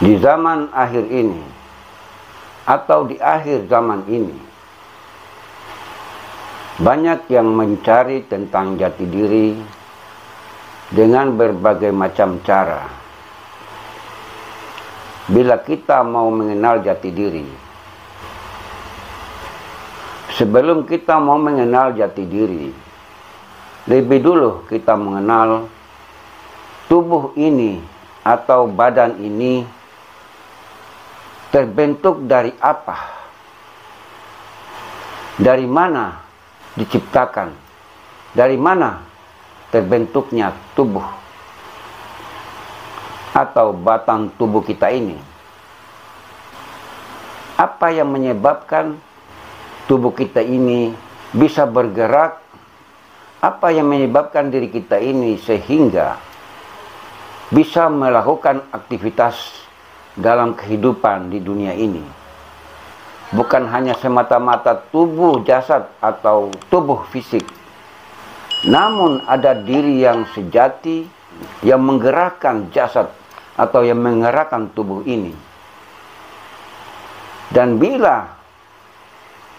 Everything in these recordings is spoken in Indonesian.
Di zaman akhir ini atau di akhir zaman ini, banyak yang mencari tentang jati diri dengan berbagai macam cara. Bila kita mau mengenal jati diri, sebelum kita mau mengenal jati diri, lebih dulu kita mengenal tubuh ini atau badan ini terbentuk dari apa? Dari mana diciptakan? Dari mana terbentuknya tubuh atau batang tubuh kita ini? Apa yang menyebabkan tubuh kita ini bisa bergerak? Apa yang menyebabkan diri kita ini sehingga bisa melakukan aktivitas dalam kehidupan di dunia ini? Bukan hanya semata-mata tubuh jasad atau tubuh fisik, namun ada diri yang sejati yang menggerakkan jasad atau yang menggerakkan tubuh ini. Dan bila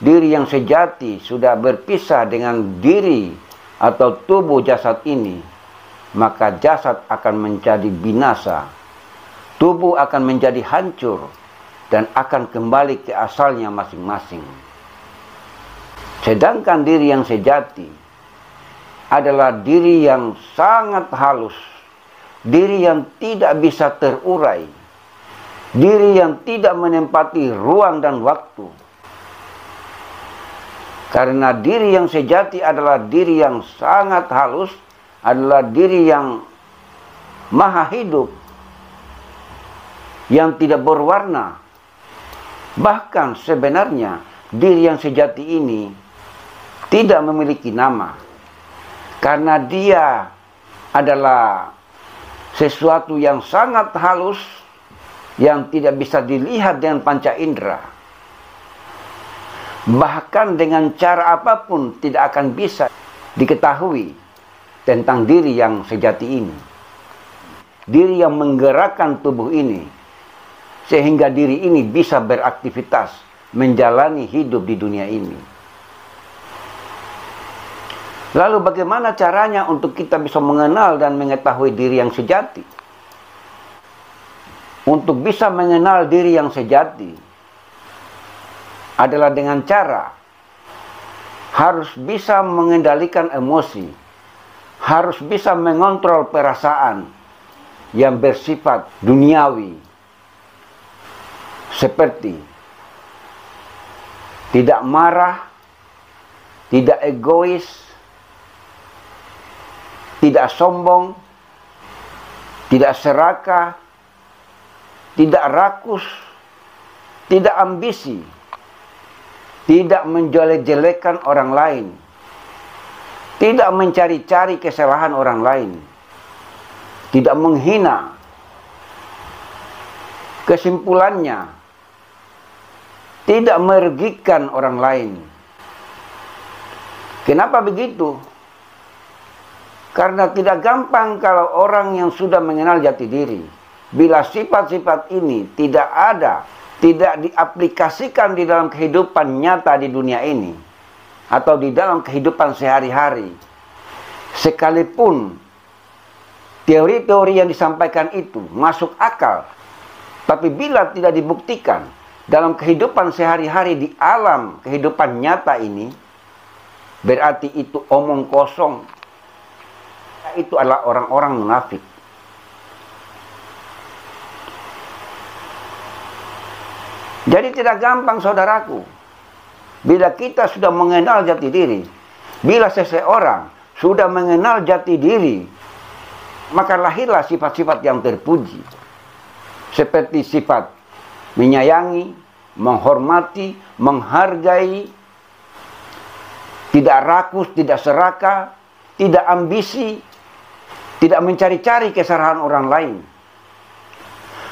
diri yang sejati sudah berpisah dengan diri atau tubuh jasad ini, maka jasad akan menjadi binasa, tubuh akan menjadi hancur, dan akan kembali ke asalnya masing-masing. Sedangkan diri yang sejati adalah diri yang sangat halus, diri yang tidak bisa terurai, diri yang tidak menempati ruang dan waktu. Karena diri yang sejati adalah diri yang sangat halus, adalah diri yang maha hidup, yang tidak berwarna. Bahkan sebenarnya diri yang sejati ini tidak memiliki nama, karena dia adalah sesuatu yang sangat halus yang tidak bisa dilihat dengan panca indera. Bahkan dengan cara apapun tidak akan bisa diketahui tentang diri yang sejati ini, diri yang menggerakkan tubuh ini sehingga diri ini bisa beraktivitas, menjalani hidup di dunia ini. Lalu bagaimana caranya untuk kita bisa mengenal dan mengetahui diri yang sejati? Untuk bisa mengenal diri yang sejati adalah dengan cara harus bisa mengendalikan emosi, harus bisa mengontrol perasaan yang bersifat duniawi, seperti tidak marah, tidak egois, tidak sombong, tidak serakah, tidak rakus, tidak ambisi, tidak menjelek-jelekan orang lain, tidak mencari-cari kesalahan orang lain, tidak menghina. Kesimpulannya, tidak merugikan orang lain. Kenapa begitu? Karena tidak gampang kalau orang yang sudah mengenal jati diri, bila sifat-sifat ini tidak ada, tidak diaplikasikan di dalam kehidupan nyata di dunia ini, atau di dalam kehidupan sehari-hari, sekalipun teori-teori yang disampaikan itu masuk akal, tapi bila tidak dibuktikan dalam kehidupan sehari-hari di alam kehidupan nyata ini, berarti itu omong kosong. Itu adalah orang-orang munafik. Jadi tidak gampang, saudaraku. Bila kita sudah mengenal jati diri, bila seseorang sudah mengenal jati diri, maka lahirlah sifat-sifat yang terpuji. Seperti sifat menyayangi, menghormati, menghargai, tidak rakus, tidak serakah, tidak ambisi, tidak mencari-cari kesalahan orang lain,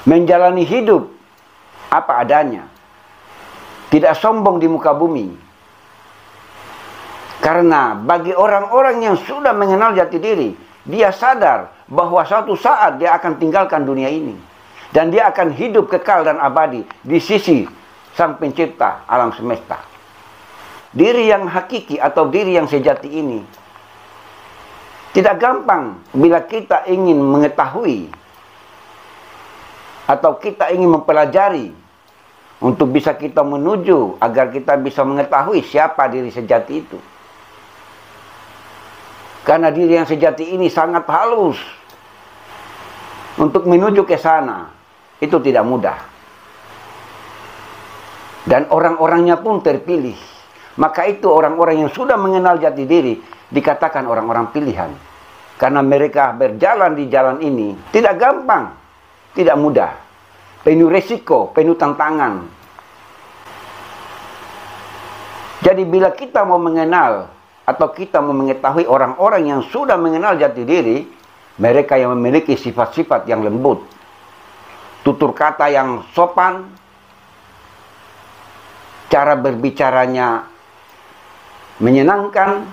menjalani hidup apa adanya, tidak sombong di muka bumi. Karena bagi orang-orang yang sudah mengenal jati diri, dia sadar bahwa suatu saat dia akan tinggalkan dunia ini. Dan dia akan hidup kekal dan abadi di sisi Sang Pencipta alam semesta. Diri yang hakiki atau diri yang sejati ini tidak gampang bila kita ingin mengetahui atau kita ingin mempelajari untuk bisa kita menuju agar kita bisa mengetahui siapa diri sejati itu. Karena diri yang sejati ini sangat halus. Untuk menuju ke sana itu tidak mudah. Dan orang-orangnya pun terpilih. Maka itu orang-orang yang sudah mengenal jati diri dikatakan orang-orang pilihan. Karena mereka berjalan di jalan ini tidak gampang, tidak mudah. Penuh resiko, penuh tantangan. Jadi bila kita mau mengenal atau kita mau mengetahui orang-orang yang sudah mengenal jati diri, mereka yang memiliki sifat-sifat yang lembut, tutur kata yang sopan, cara berbicaranya menyenangkan,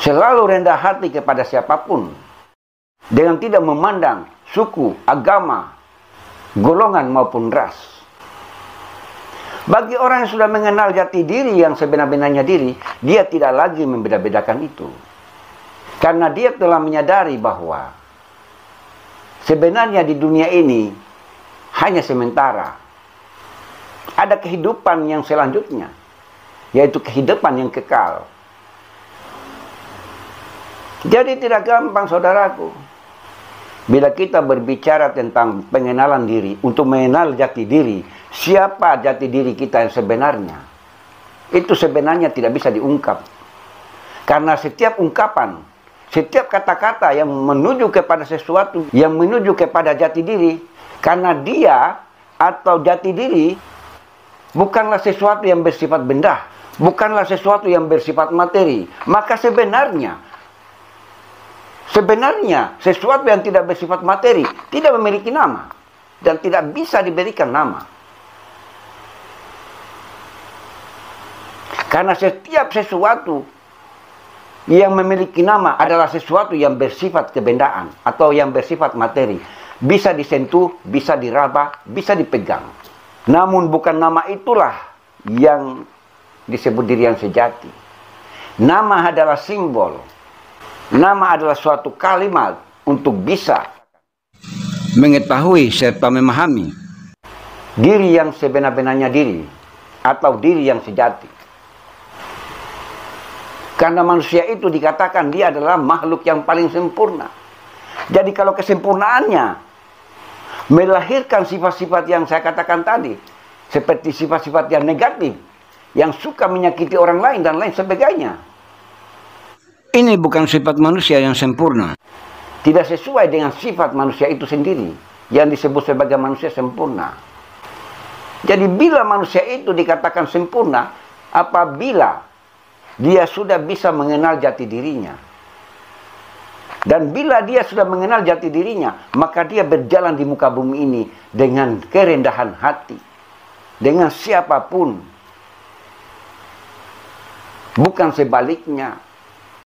selalu rendah hati kepada siapapun, dengan tidak memandang suku, agama, golongan maupun ras. Bagi orang yang sudah mengenal jati diri yang sebenar-benarnya diri, dia tidak lagi membeda-bedakan itu. Karena dia telah menyadari bahwa sebenarnya di dunia ini hanya sementara. Ada kehidupan yang selanjutnya, yaitu kehidupan yang kekal. Jadi tidak gampang, saudaraku, bila kita berbicara tentang pengenalan diri, untuk mengenal jati diri, siapa jati diri kita yang sebenarnya, itu sebenarnya tidak bisa diungkap. Karena setiap ungkapan, setiap kata-kata yang menuju kepada sesuatu, yang menuju kepada jati diri, karena dia atau jati diri bukanlah sesuatu yang bersifat benda, bukanlah sesuatu yang bersifat materi, maka sebenarnya sesuatu yang tidak bersifat materi tidak memiliki nama dan tidak bisa diberikan nama. Karena setiap sesuatu yang memiliki nama adalah sesuatu yang bersifat kebendaan atau yang bersifat materi. Bisa disentuh, bisa diraba, bisa dipegang. Namun bukan nama itulah yang disebut diri yang sejati. Nama adalah simbol. Nama adalah suatu kalimat untuk bisa mengetahui serta memahami diri yang sebenar-benarnya diri atau diri yang sejati. Karena manusia itu dikatakan dia adalah makhluk yang paling sempurna. Jadi kalau kesempurnaannya melahirkan sifat-sifat yang saya katakan tadi, seperti sifat-sifat yang negatif, yang suka menyakiti orang lain dan lain sebagainya, ini bukan sifat manusia yang sempurna. Tidak sesuai dengan sifat manusia itu sendiri, yang disebut sebagai manusia sempurna. Jadi bila manusia itu dikatakan sempurna, apabila dia sudah bisa mengenal jati dirinya. Dan bila dia sudah mengenal jati dirinya, maka dia berjalan di muka bumi ini dengan kerendahan hati. Dengan siapapun. Bukan sebaliknya.